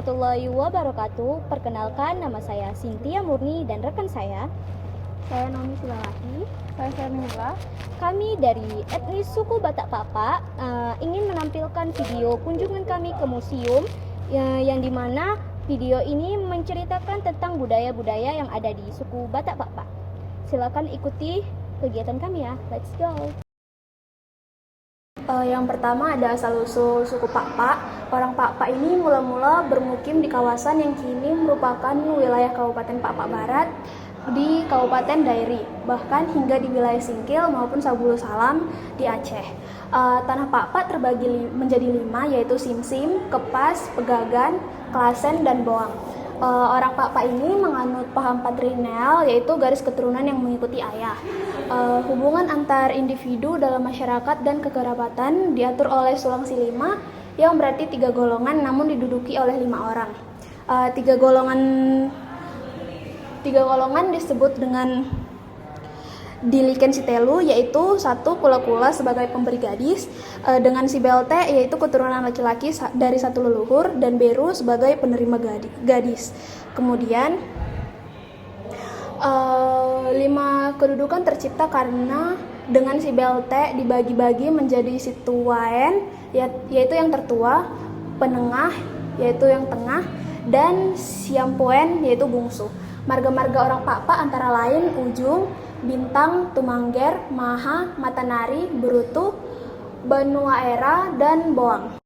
warahmatullahi wabarakatuh. Perkenalkan, nama saya Cynthia Murni dan rekan saya Nomi Silalahi. Saya Mila. Kami dari etnis suku Batak Papa ingin menampilkan video kunjungan kami ke museum yang dimana video ini menceritakan tentang budaya-budaya yang ada di suku Batak Papa. Silakan ikuti kegiatan kami ya. Let's go. Yang pertama ada asal-usul suku Papa. Orang Papa ini mula-mula bermukim di kawasan yang kini merupakan wilayah Kabupaten Papa Barat di Kabupaten Dairi, bahkan hingga di wilayah Singkil maupun Sabulu Salam di Aceh. Tanah Papa terbagi menjadi 5, yaitu Simsim, Kepas, Pegagan, Klasen, dan Boang. Orang Papa ini menganut paham patrilineal, yaitu garis keturunan yang mengikuti ayah. Hubungan antar individu dalam masyarakat dan kekerabatan diatur oleh Sulang Silima yang berarti 3 golongan namun diduduki oleh 5 orang. Tiga golongan disebut dengan Diliken Sitelu, yaitu 1 Kula-Kula sebagai pemberi gadis, dengan si Belte yaitu keturunan laki-laki dari 1 leluhur, dan Beru sebagai penerima gadis. Kemudian 5 kedudukan tercipta karena dengan si Belte dibagi-bagi menjadi si Tuaen, yaitu yang tertua, Penengah yaitu yang tengah, dan Siampoen yaitu bungsu. Marga-marga orang Papa antara lain Ujung, Bintang, Tumangger, Maha, Matanari, Berutu, Banuaera, dan Boang.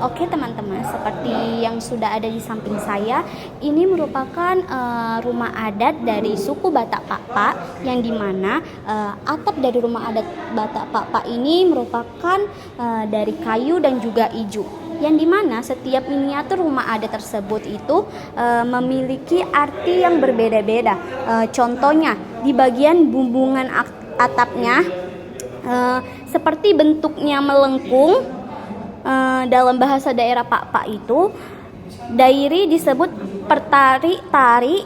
Oke teman-teman, seperti yang sudah ada di samping saya, ini merupakan rumah adat dari suku Batak Papa, yang dimana atap dari rumah adat Batak Papa ini merupakan dari kayu dan juga ijuk, yang dimana setiap miniatur rumah adat tersebut itu memiliki arti yang berbeda-beda. Contohnya di bagian bumbungan atapnya seperti bentuknya melengkung. Dalam bahasa daerah Papa itu Dairi disebut pertari-tari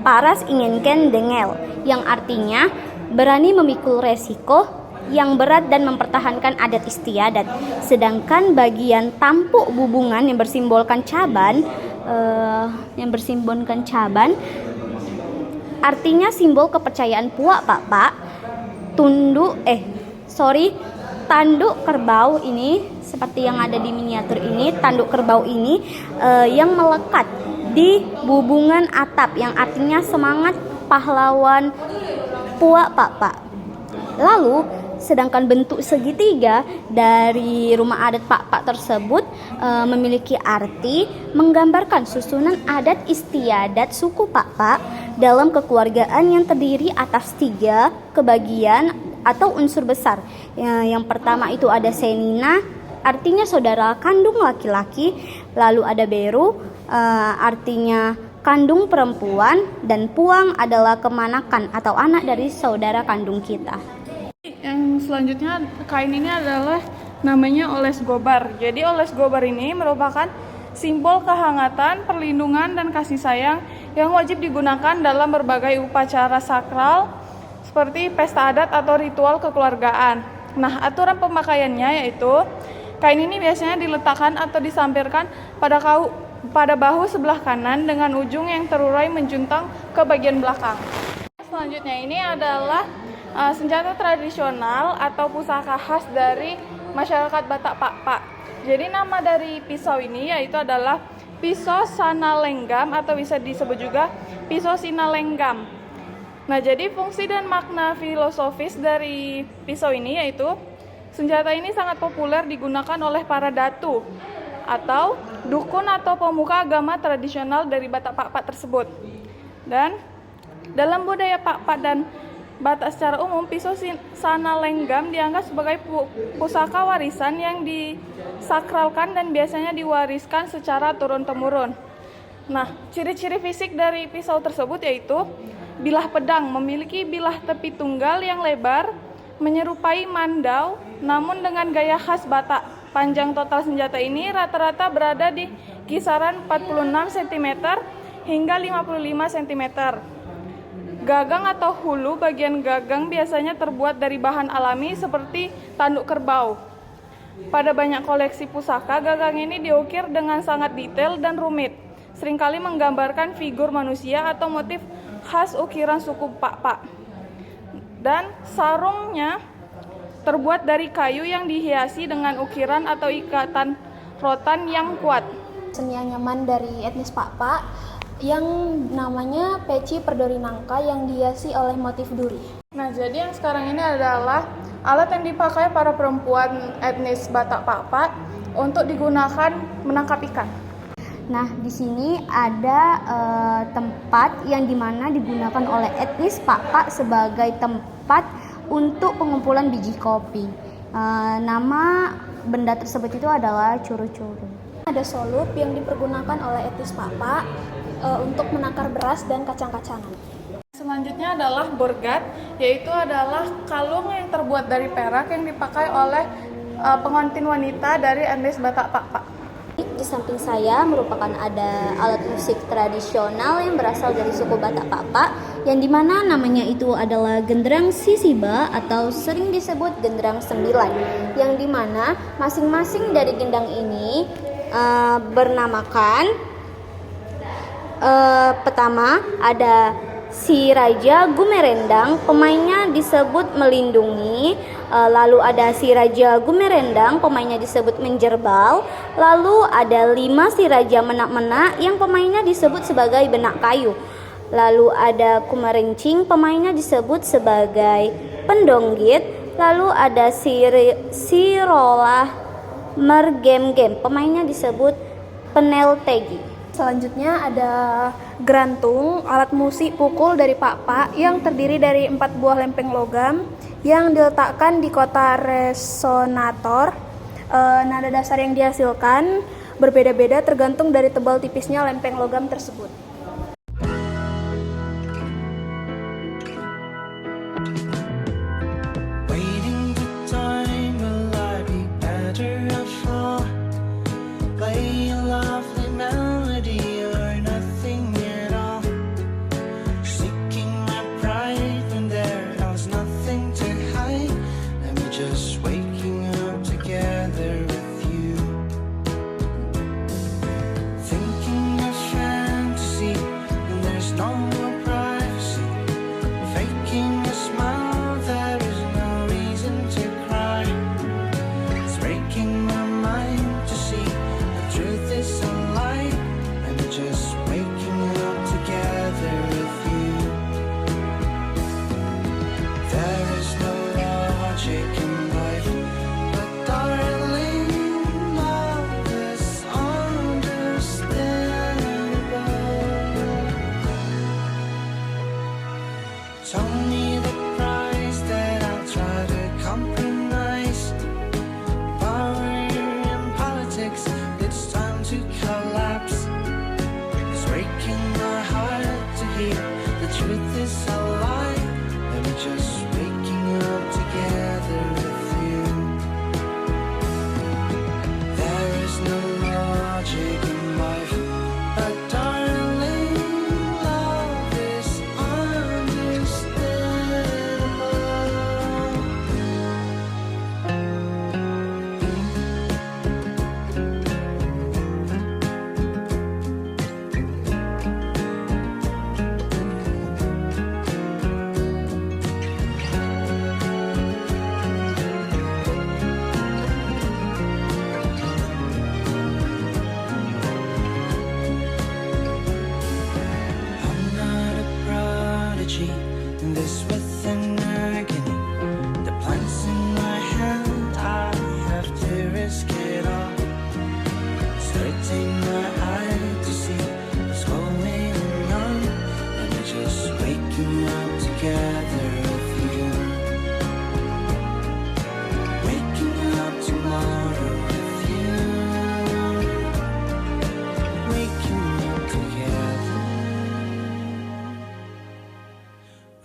paras inginkan dengel, yang artinya berani memikul resiko yang berat dan mempertahankan adat istiadat. Sedangkan bagian tampuk bubungan yang bersimbolkan caban artinya simbol kepercayaan Puak Papa. Tanduk kerbau ini, seperti yang ada di miniatur ini, tanduk kerbau ini yang melekat di bubungan atap, yang artinya semangat pahlawan Puak Papa. Lalu sedangkan bentuk segitiga dari rumah adat Papa tersebut memiliki arti menggambarkan susunan adat istiadat suku Papa dalam kekeluargaan yang terdiri atas 3 kebagian atau unsur besar. Yang pertama itu ada Senina, artinya saudara kandung laki-laki. Lalu ada Beru, artinya kandung perempuan, dan Puang adalah kemanakan atau anak dari saudara kandung kita. Yang selanjutnya, kain ini adalah namanya oles gobar. Jadi oles gobar ini merupakan simbol kehangatan, perlindungan, dan kasih sayang yang wajib digunakan dalam berbagai upacara sakral seperti pesta adat atau ritual kekeluargaan. Nah, aturan pemakaiannya yaitu kain ini biasanya diletakkan atau disampirkan pada bahu sebelah kanan dengan ujung yang terurai menjuntang ke bagian belakang. Selanjutnya ini adalah senjata tradisional atau pusaka khas dari masyarakat Batak Papa. Jadi nama dari pisau ini yaitu adalah pisau sanalenggam atau bisa disebut juga pisau sinalenggam. Nah, jadi fungsi dan makna filosofis dari pisau ini yaitu senjata ini sangat populer digunakan oleh para datu atau dukun atau pemuka agama tradisional dari Batak Papa tersebut. Dan dalam budaya Papa dan Batak secara umum, pisau sanalenggam dianggap sebagai pusaka warisan yang disakralkan dan biasanya diwariskan secara turun-temurun. Nah, ciri-ciri fisik dari pisau tersebut yaitu bilah pedang memiliki bilah tepi tunggal yang lebar, menyerupai mandau, namun dengan gaya khas Batak. Panjang total senjata ini rata-rata berada di kisaran 46 cm hingga 55 cm. Gagang atau hulu bagian gagang biasanya terbuat dari bahan alami seperti tanduk kerbau. Pada banyak koleksi pusaka, gagang ini diukir dengan sangat detail dan rumit, seringkali menggambarkan figur manusia atau motif khas ukiran suku Pak-Pak. Dan sarungnya terbuat dari kayu yang dihiasi dengan ukiran atau ikatan rotan yang kuat. Seni anyaman dari etnis Pak-Pak yang namanya peci perdori nangka yang dihiasi oleh motif duri. Nah, jadi yang sekarang ini adalah alat yang dipakai para perempuan etnis Batak Pak-Pak untuk digunakan menangkap ikan. Nah, di sini ada tempat yang dimana digunakan oleh etnis Pak-Pak sebagai tempat untuk pengumpulan biji kopi. Nama benda tersebut itu adalah curu-curu. Ada solup yang dipergunakan oleh etnis Pak-Pak untuk menakar beras dan kacang-kacangan. Selanjutnya adalah borgat, yaitu adalah kalung yang terbuat dari perak yang dipakai oleh pengantin wanita dari etnis Batak Pak-Pak. Di samping saya merupakan ada alat musik tradisional yang berasal dari suku Batak Pak-Pak, yang dimana namanya itu adalah genderang sisiba atau sering disebut genderang 9, yang dimana masing-masing dari gendang ini bernamakan pertama ada si Raja Gumerendang, pemainnya disebut melindungi. Lalu ada si Raja Gumerendang, pemainnya disebut menjerbal. Lalu ada 5 si Raja Menak-Menak yang pemainnya disebut sebagai benak kayu. Lalu ada Kumerencing, pemainnya disebut sebagai pendonggit. Lalu ada si Rolah Mergem-gem, pemainnya disebut peneltegi. Selanjutnya ada grantung, alat musik pukul dari Pak-Pak yang terdiri dari 4 buah lempeng logam yang diletakkan di kotak resonator. Nada dasar yang dihasilkan berbeda-beda tergantung dari tebal tipisnya lempeng logam tersebut.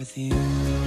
With you.